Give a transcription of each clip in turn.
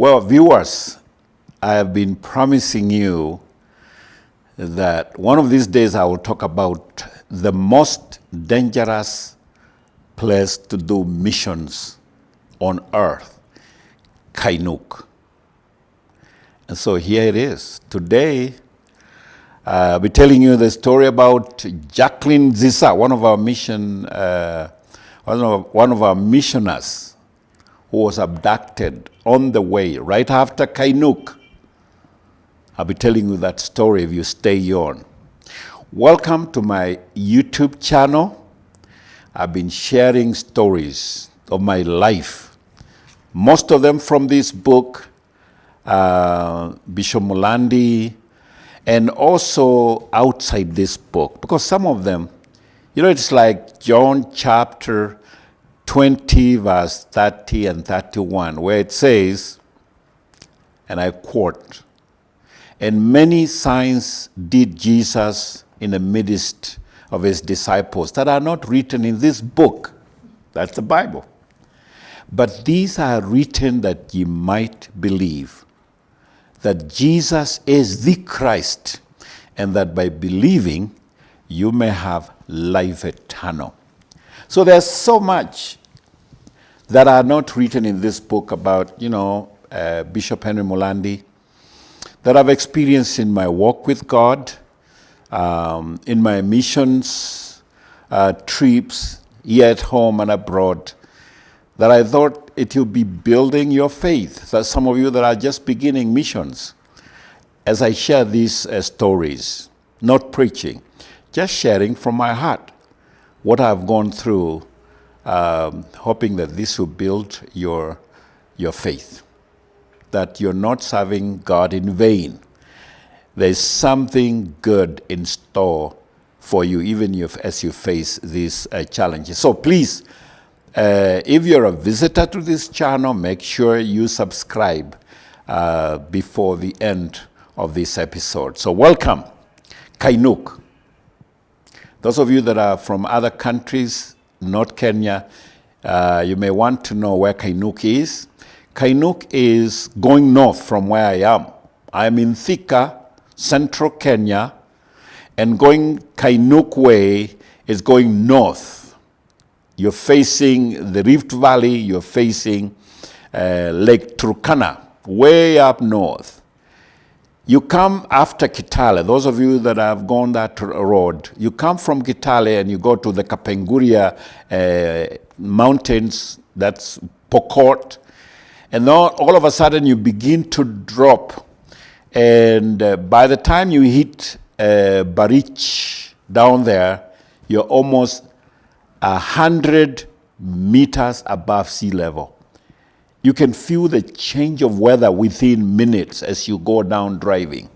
Well, viewers, I have been promising you that one of these days I will talk about the most dangerous place to do missions on earth, Kainuk. And so here it is. Today, I'll be telling you the story about Jacqueline Zisa, one of our missioners who was abducted on the way right after Kainuk. I'll be telling you that story if you stay on. Welcome to my YouTube channel. I've been sharing stories of my life, most of them from this book, Bishop Mulandi, and also outside this book, because some of them, it's like John chapter 20, verse 30 and 31, where it says, and I quote, "And many signs did Jesus in the midst of his disciples that are not written in this book." That's the Bible. "But these are written that ye might believe that Jesus is the Christ, and that by believing you may have life eternal." So there's so much that are not written in this book about, Bishop Henry Mulandi, that I've experienced in my walk with God, in my missions trips here at home and abroad, that I thought it will be building your faith. That some of you that are just beginning missions, as I share these stories, not preaching, just sharing from my heart what I've gone through, hoping that this will build your faith, that you're not serving God in vain. There's something good in store for you, even as you face these challenges. So please, if you're a visitor to this channel, make sure you subscribe before the end of this episode. So welcome, Kainuk. Those of you that are from other countries, not Kenya, you may want to know where Kainuk is. Kainuk is going north from where I am. I'm in Thika, central Kenya, and going Kainuk way is going north. You're facing the Rift Valley, you're facing Lake Turkana, way up north. You come after Kitale. Those of you that have gone that road, you come from Kitale and you go to the Kapenguria mountains, that's Pokot, and then all of a sudden you begin to drop. And by the time you hit Barich down there, you're almost 100 meters above sea level. You can feel the change of weather within minutes as you go down driving.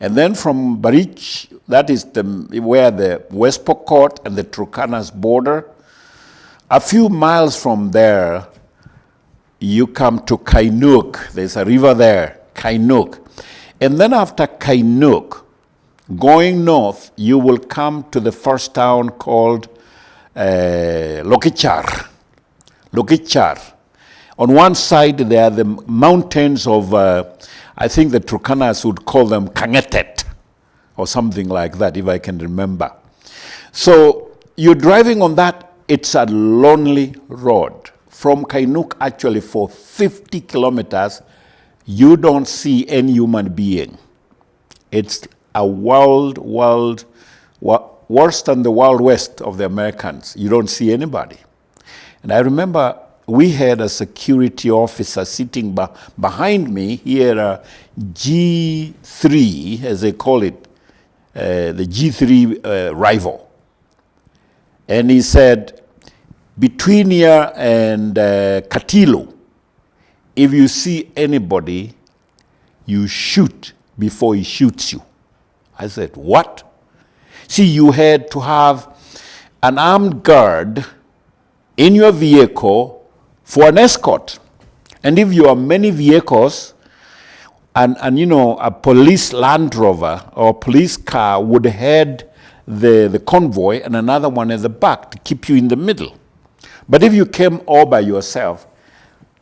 And then from Barich, that is where the West Pokot and the Turkana's border. A few miles from there, you come to Kainuk. There's a river there, Kainuk. And then after Kainuk, going north, you will come to the first town called Lokichar. On one side, there are the mountains of, I think the Turkanas would call them Kangetet, or something like that, if I can remember. So you're driving on that. It's a lonely road. From Kainuk, actually, for 50 kilometers, you don't see any human being. It's a worse than the Wild West of the Americans. You don't see anybody. And I remember we had a security officer sitting behind me here, G3, as they call it, the G3 rival. And he said, between here and Katilu, if you see anybody, you shoot before he shoots you. I said, what? See, you had to have an armed guard in your vehicle for an escort. And if you have many vehicles, and a police Land Rover or police car would head the convoy and another one at the back to keep you in the middle. But if you came all by yourself,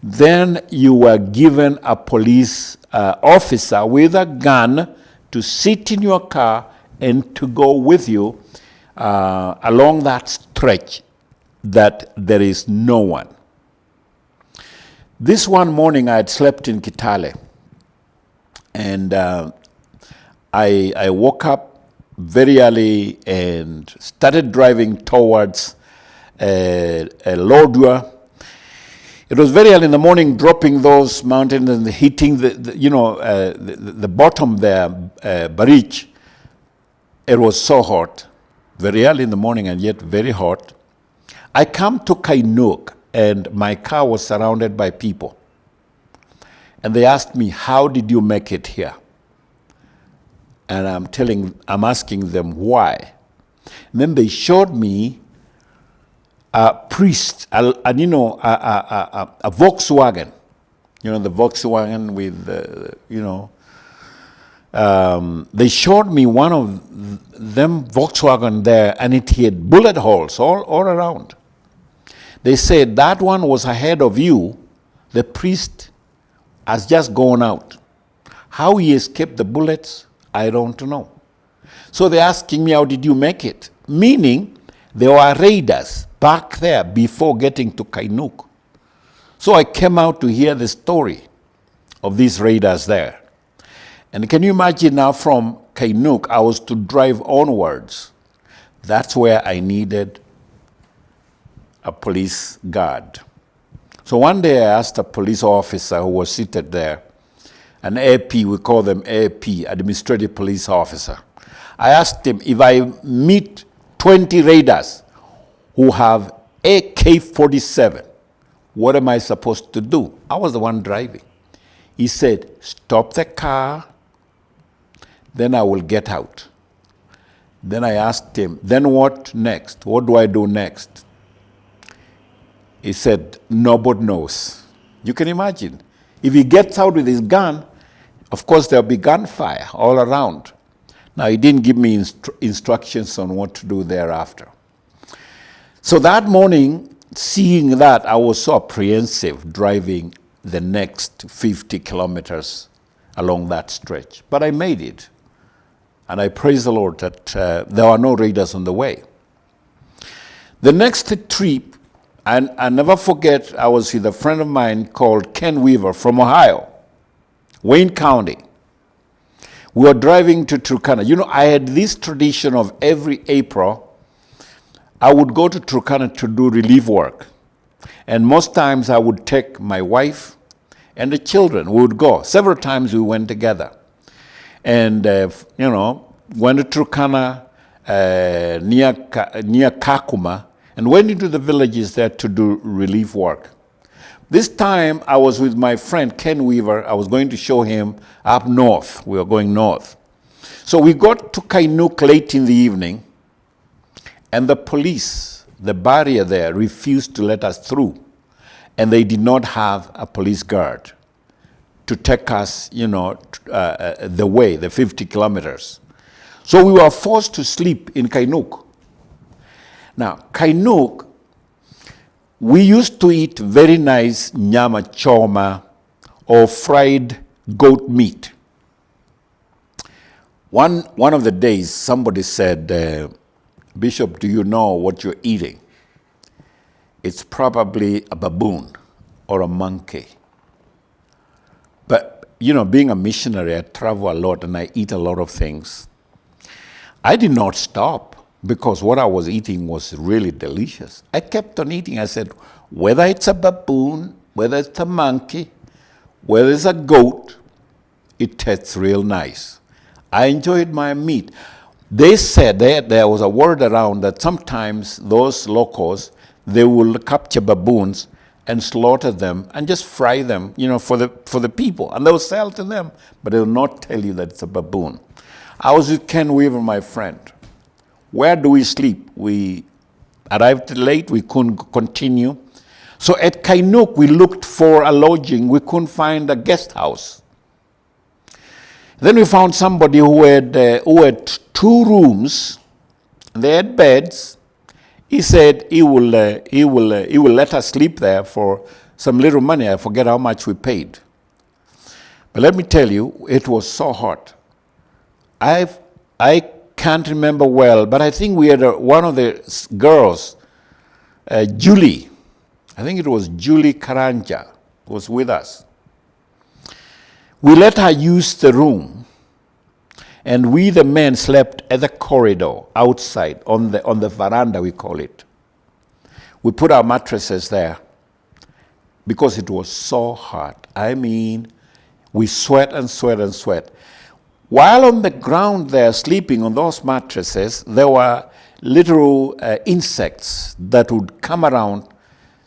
then you were given a police officer with a gun to sit in your car and to go with you along that stretch that there is no one. This one morning I had slept in Kitale, and I woke up very early and started driving towards Lodwar. It was very early in the morning, dropping those mountains and hitting the bottom there, Barich. It was so hot, very early in the morning and yet very hot. I come to Kainuk and my car was surrounded by people. And they asked me, how did you make it here? And I'm asking them why. And then they showed me a priest, a Volkswagen. You know, the Volkswagen with, they showed me one of them Volkswagen there, and it had bullet holes all around. They said that one was ahead of you. The priest has just gone out. How he escaped the bullets, I don't know. So they're asking me, how did you make it? Meaning, there were raiders back there before getting to Kainuk. So I came out to hear the story of these raiders there. And can you imagine now from Kainuk, I was to drive onwards. That's where I needed a police guard. So one day I asked a police officer who was seated there, an AP, we call them AP, Administrative Police Officer. I asked him, if I meet 20 raiders who have AK-47, what am I supposed to do? I was the one driving. He said, stop the car, then I will get out. Then I asked him, then what next? What do I do next? He said, nobody knows. You can imagine. If he gets out with his gun, of course there'll be gunfire all around. Now, he didn't give me instructions on what to do thereafter. So that morning, seeing that, I was so apprehensive driving the next 50 kilometers along that stretch. But I made it. And I praise the Lord that there were no raiders on the way. The next trip, and I never forget, I was with a friend of mine called Ken Weaver from Ohio, Wayne County. We were driving to Turkana. You know, I had this tradition of every April, I would go to Turkana to do relief work. And most times I would take my wife and the children. We would go. Several times we went together. And, went to Turkana near Kakuma and went into the villages there to do relief work. This time I was with my friend Ken Weaver. I was going to show him up north. We were going north. So we got to Kainuk late in the evening, and the police, the barrier there, refused to let us through. And they did not have a police guard to take us, the way, the 50 kilometers. So we were forced to sleep in Kainuk. Now, Kainuk, we used to eat very nice nyama choma or fried goat meat. One of the days, somebody said, Bishop, do you know what you're eating? It's probably a baboon or a monkey. But, being a missionary, I travel a lot and I eat a lot of things. I did not stop because what I was eating was really delicious. I kept on eating. I said, whether it's a baboon, whether it's a monkey, whether it's a goat, it tastes real nice. I enjoyed my meat. They said there was a word around that sometimes those locals, they will capture baboons and slaughter them and just fry them, for the people. And they will sell to them, but they will not tell you that it's a baboon. I was with Ken Weaver, my friend. Where do we sleep? We arrived late, we couldn't continue. So at Kainuk, we looked for a lodging. We couldn't find a guest house. Then we found somebody who had 2 rooms. They had beds. He said he will let us sleep there for some little money. I forget how much we paid. But let me tell you, it was so hot. I can't remember well, but I think we had one of the girls, Julie. I think it was Julie Karanja was with us. We let her use the room, and we, the men, slept at the corridor outside on the veranda, we call it. We put our mattresses there because it was so hot. I mean, we sweat and sweat and sweat. While on the ground there, sleeping on those mattresses, there were little insects that would come around,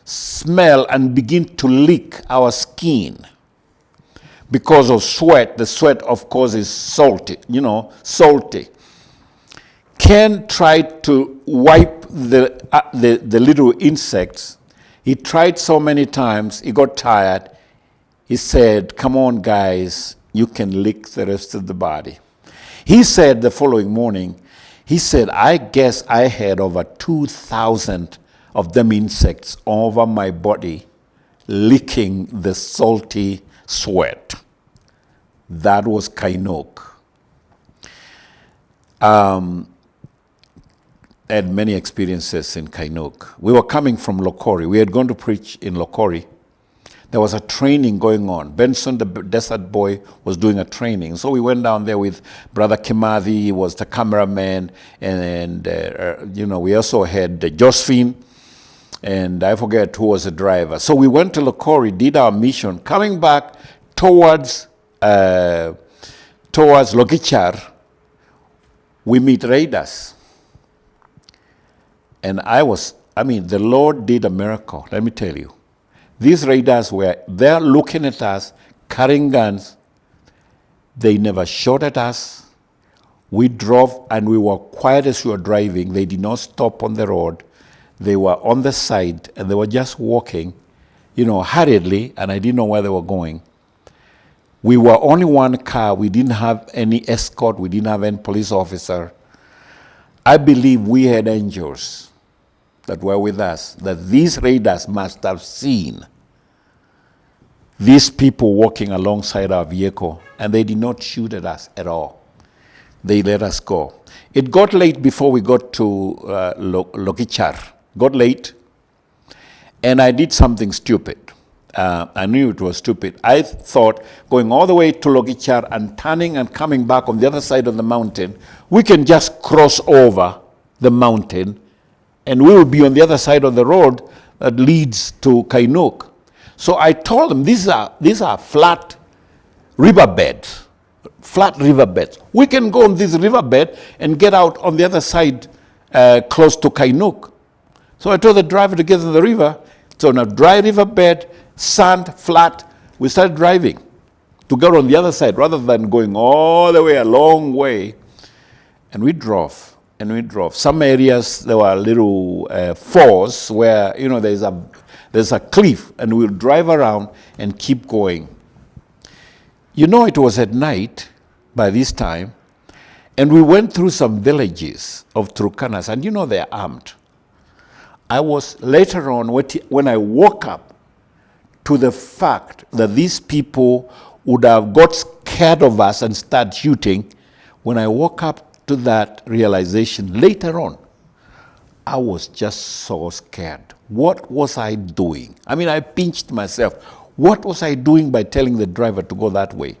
smell, and begin to lick our skin. Because of sweat, the sweat, of course, is salty, salty. Ken tried to wipe the little insects. He tried so many times, he got tired. He said, come on, guys, you can lick the rest of the body. He said the following morning, he said, I guess I had over 2,000 of them insects over my body, licking the salty sweat. That was Kainuk. I had many experiences in Kainuk. We were coming from Lokori. We had gone to preach in Lokori. There was a training going on. Benson, the desert boy, was doing a training. So we went down there with Brother Kimathi. He was the cameraman. And we also had Josephine. And I forget who was the driver. So we went to Lokori, did our mission. Coming back towards Lokichar, we meet raiders. And the Lord did a miracle, let me tell you. These raiders were there looking at us, carrying guns. They never shot at us. We drove, and we were quiet as we were driving. They did not stop on the road. They were on the side, and they were just walking, hurriedly, and I didn't know where they were going. We were only one car. We didn't have any escort. We didn't have any police officer. I believe we had angels that were with us, that these raiders must have seen these people walking alongside our vehicle, and they did not shoot at us at all. They let us go. It got late before we got to Lokichar. Got late, and I did something stupid. I knew it was stupid. I thought going all the way to Lokichar and turning and coming back on the other side of the mountain, we can just cross over the mountain and we will be on the other side of the road that leads to Kainuk. So I told them, these are flat riverbeds. Flat riverbeds. We can go on this riverbed and get out on the other side close to Kainuk. So I told the driver to get in the river. So on a dry riverbed, sand, flat, we started driving to go on the other side rather than going all the way, a long way. And we drove. Some areas, there were little falls where, there's a cliff, and we'll drive around and keep going. It was at night by this time, and we went through some villages of Turkanas, and they're armed. I was later on, when I woke up to the fact that these people would have got scared of us and start shooting, when I woke up to that realization later on, I was just so scared. What was I doing? I pinched myself. What was I doing by telling the driver to go that way?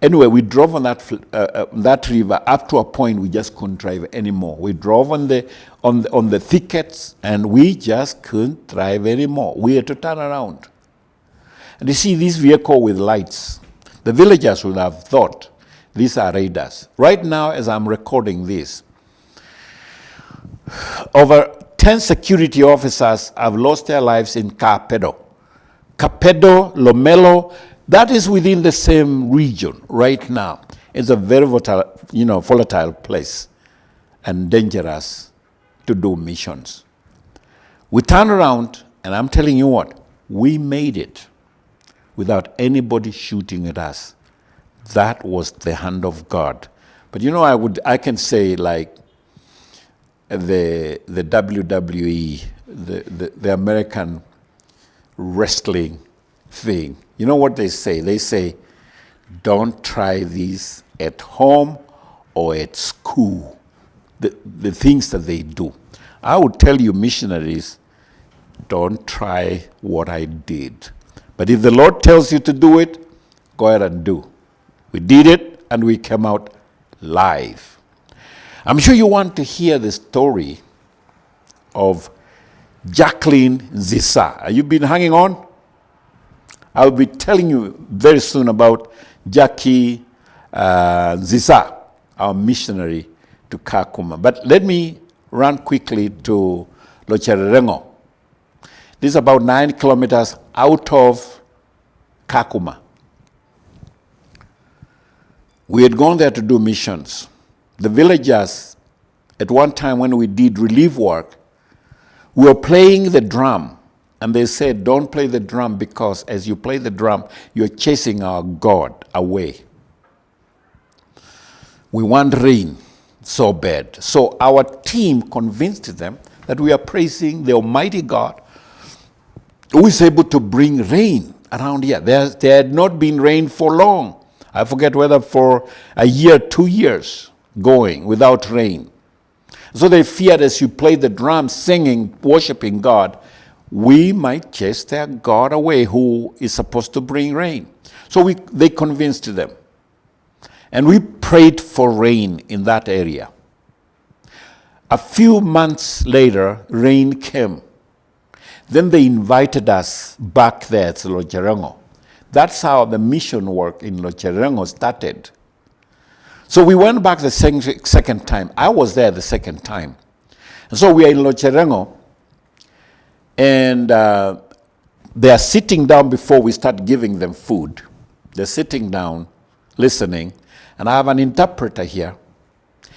Anyway, we drove on that river up to a point we just couldn't drive anymore. We drove on the thickets, and we just couldn't drive anymore. We had to turn around. And you see this vehicle with lights. The villagers would have thought these are raiders. Right now, as I'm recording this, over 10 security officers have lost their lives in Capedo, Lomelo. That is within the same region right now. It's a very volatile place and dangerous to do missions. We turn around, and I'm telling you what, we made it without anybody shooting at us. That was the hand of God. But I can say like the WWE, the American wrestling thing. You know what they say? They say, don't try this at home or at school. The things that they do. I would tell you, missionaries, don't try what I did. But if the Lord tells you to do it, go ahead and do. We did it and we came out live. I'm sure you want to hear the story of Jacqueline Zisa. Have you been hanging on? I'll be telling you very soon about Jackie Zisa, our missionary to Kakuma. But let me run quickly to Locherengo. This is about 9 kilometers out of Kakuma. We had gone there to do missions. The villagers, at one time when we did relief work, we were playing the drum. And they said, don't play the drum because as you play the drum, you're chasing our God away. We want rain so bad. So our team convinced them that we are praising the Almighty God who is able to bring rain around here. There had not been rain for long. I forget whether for a year, 2 years going without rain. So they feared as you play the drum, singing, worshiping God, we might chase their God away who is supposed to bring rain. So they convinced them. And we prayed for rain in that area. A few months later, rain came. Then they invited us back there to Locherengo. That's how the mission work in Locherengo started. So we went back the second time. I was there the second time. And so we are in Locherengo, and they are sitting down before we start giving them food. They're sitting down, listening, and I have an interpreter here.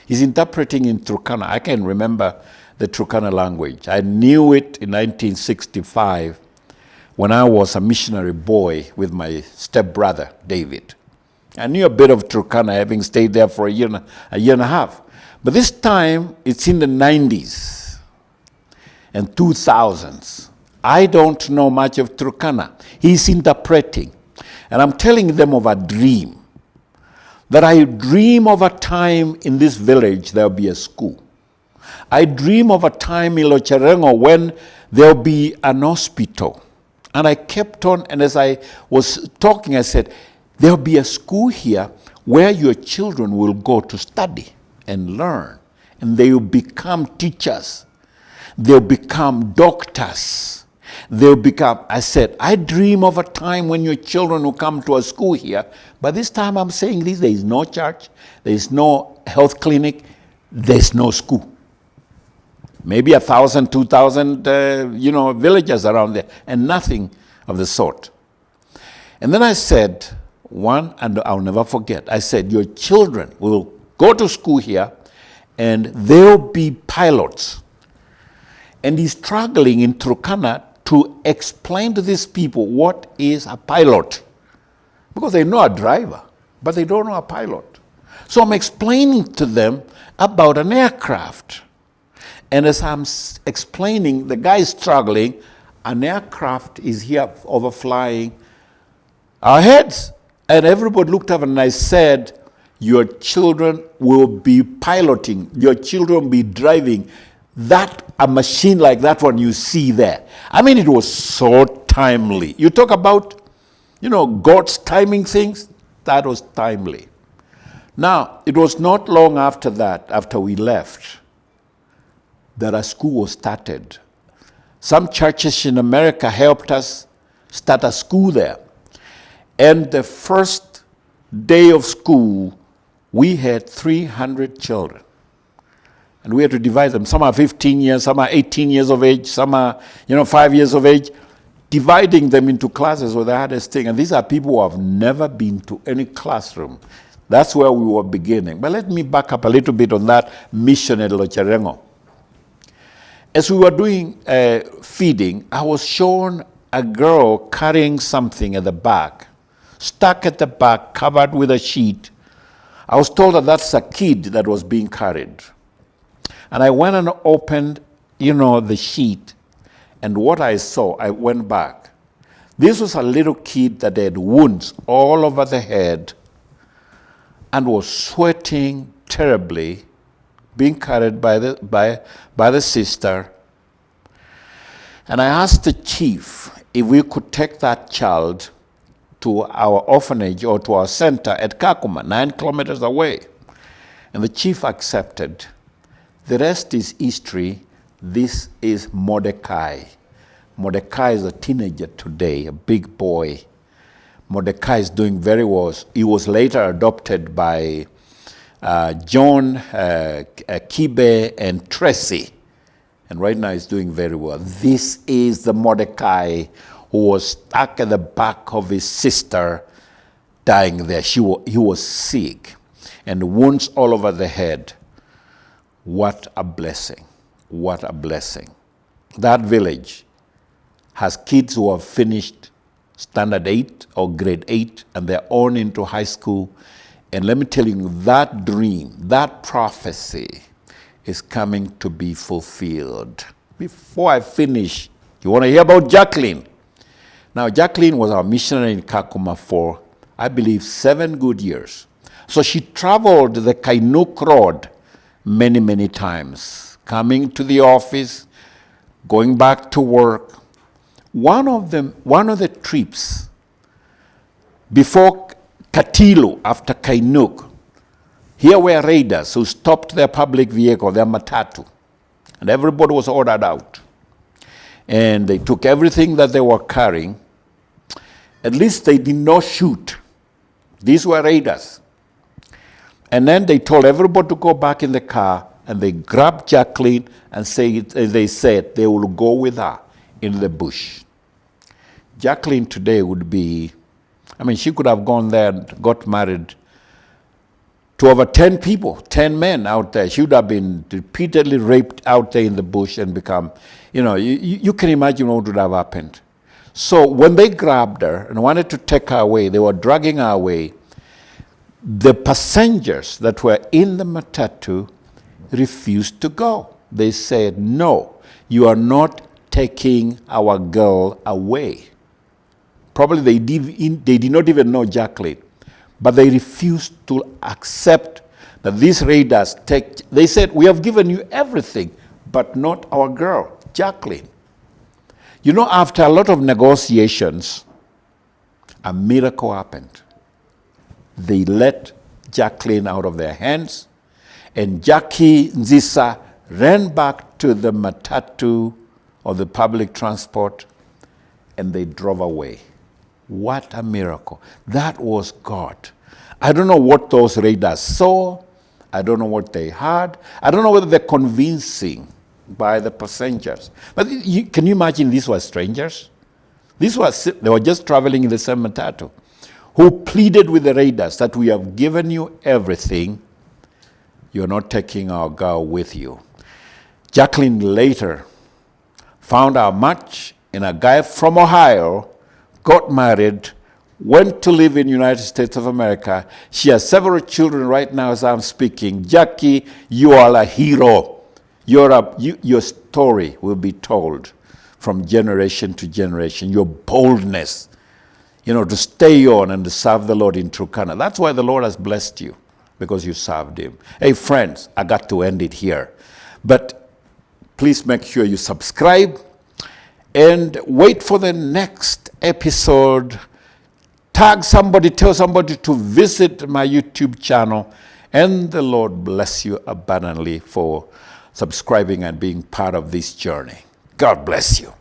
He's interpreting in Turkana. I can remember the Turkana language. I knew it in 1965 when I was a missionary boy with my stepbrother, David. I knew a bit of Turkana, having stayed there for a year and a half. But this time, it's in the 90s and 2000s. I don't know much of Turkana. He's interpreting. And I'm telling them of a dream. That I dream of a time in this village there'll be a school. I dream of a time in Locherengo when there'll be an hospital. And I kept on, and as I was talking, I said, there'll be a school here where your children will go to study and learn. And they will become teachers. They'll become doctors. I said, I dream of a time when your children will come to a school here. But this time I'm saying this, there is no church, there is no health clinic, there's no school. Maybe 1,000, 2,000, villagers around there, and nothing of the sort. And then I said, one, and I'll never forget, I said, your children will go to school here, and they'll be pilots. And he's struggling in Turkana to explain to these people what is a pilot. Because they know a driver, but they don't know a pilot. So I'm explaining to them about an aircraft. And as I'm explaining, the guy is struggling. An aircraft is here overflying our heads. And everybody looked up and I said, your children will be piloting. Your children will be driving a machine like that one you see there. I mean, it was so timely. You talk about, God's timing things. That was timely. Now, it was not long after that, after we left, that a school was started. Some churches in America helped us start a school there. And the first day of school, we had 300 children. And we had to divide them. Some are 15 years, some are 18 years of age, some are, 5 years of age. Dividing them into classes was the hardest thing. And these are people who have never been to any classroom. That's where we were beginning. But let me back up a little bit on that mission at Locherengo. As we were doing feeding, I was shown a girl carrying something at the back, stuck at the back, covered with a sheet. I was told that that's a kid that was being carried. And I went and opened, the sheet. And what I saw, I went back. This was a little kid that had wounds all over the head and was sweating terribly, being carried by the sister. And I asked the chief if we could take that child to our orphanage or to our center at Kakuma, 9 kilometers away. And the chief accepted. The rest is history. This is Mordecai. Mordecai is a teenager today, a big boy. Mordecai is doing very well. He was later adopted by John, Kibe, and Tracy. And right now he's doing very well. This is the Mordecai who was stuck at the back of his sister, dying there. He was sick and wounds all over the head. What a blessing. What a blessing. That village has kids who have finished standard 8 or grade 8 and they're on into high school. And let me tell you, that dream, that prophecy is coming to be fulfilled. Before I finish, you want to hear about Jacqueline? Now, Jacqueline was our missionary in Kakuma for, I believe, 7 good years. So she traveled the Kainuk road many, many times, coming to the office, going back to work. One of the trips before Katilu, after Kainuk, here were raiders who stopped their public vehicle, their matatu, and everybody was ordered out. And they took everything that they were carrying. At least they did not shoot. These were raiders. And then they told everybody to go back in the car, and they grabbed Jacqueline and they said they will go with her in the bush. Jacqueline today would be, she could have gone there and got married to over 10 people, 10 men out there. She would have been repeatedly raped out there in the bush and become, you can imagine what would have happened. So when they grabbed her and wanted to take her away, they were dragging her away. The passengers that were in the matatu refused to go. They said, no, you are not taking our girl away. Probably they did not even know Jacqueline, but they refused to accept that these raiders they said, we have given you everything, but not our girl, Jacqueline. After a lot of negotiations, a miracle happened. They let Jacqueline out of their hands, and Jackie Nzisa ran back to the matatu or the public transport, and they drove away. What a miracle. That was God. I don't know what those raiders saw. I don't know what they heard. I don't know whether they're convincing by the passengers. But can you imagine these were strangers? They were just traveling in the same matatu, who pleaded with the raiders that we have given you everything. You're not taking our girl with you. Jacqueline later found a match in a guy from Ohio, got married, went to live in the United States of America. She has several children right now as I'm speaking. Jackie, you are a hero. Your story will be told from generation to generation. Your boldness, to stay on and to serve the Lord in Turkana. That's why the Lord has blessed you, because you served him. Hey, friends, I got to end it here. But please make sure you subscribe and wait for the next episode. Tag somebody, tell somebody to visit my YouTube channel, and the Lord bless you abundantly for subscribing and being part of this journey. God bless you.